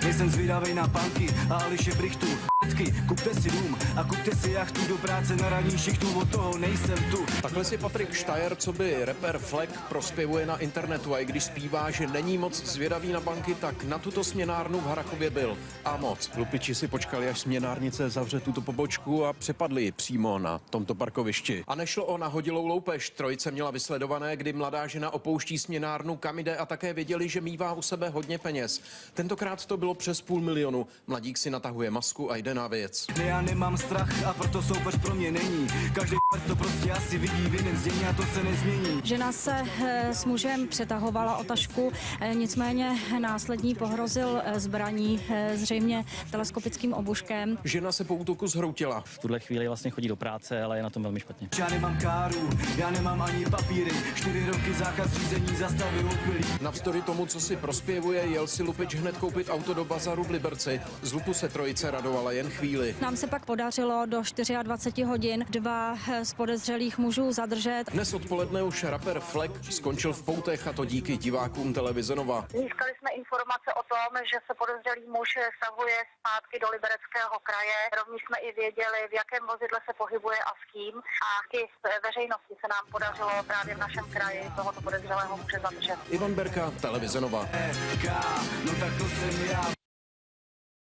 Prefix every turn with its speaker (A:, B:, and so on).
A: Nejsem zvědavej na panky a Ališe Brichtu. Kupte si dům a kupte si jachtu, do práce na ranní šichtu, od toho nejsem tu.
B: Takhle si Patrik Štajer, co by rapper Fleck, prospěvuje na internetu, a i když zpívá, že není moc zvědavý na banky, tak na tuto směnárnu v Harrachově byl. A moc. Lupiči si počkali, až směnárnice zavře tuto pobočku, a přepadli ji přímo na tomto parkovišti. A nešlo o nahodilou loupež. Trojice měla vysledované, kdy mladá žena opouští směnárnu, kam jde, a také věděli, že mívá u sebe hodně peněz. Tentokrát to bylo přes 500 000. Mladík si natahuje masku a jde na věc.
A: Já nemám strach a proto soupeř pro mě není. Každý to prostě asi vidí vinen z dění a to se nezmění.
C: Žena se s mužem přetahovala o tašku, nicméně následní pohrozil zbraní, zřejmě teleskopickým obuškem.
B: Žena se po útoku zhroutila.
D: V tuhle chvíli vlastně chodí do práce, ale je na tom velmi špatně.
A: Já nemám káru, já nemám ani papíry. 4 roky zákaz řízení zastavil opilí.
B: Navzdory tomu, co si prospěvuje, jel si lupič hned koupit auto do bazaru v Liberci. Z lupu se trojice radovala jen chvíli.
C: Nám se pak podařilo do 24 hodin 2 z podezřelých mužů zadržet.
B: Dnes odpoledne už rapper Fleck skončil v poutech, a to díky divákům televize Nova.
E: Získali jsme informace o tom, že se podezřelý muž stahuje zpátky do Libereckého kraje. Rovněž jsme i věděli, v jakém vozidle se pohybuje a s kým. A i z veřejnosti se nám podařilo právě v našem kraji tohoto podezřelého muže zadržet.
B: Ivan Berka, televize Nova.
A: No tak to jsem já.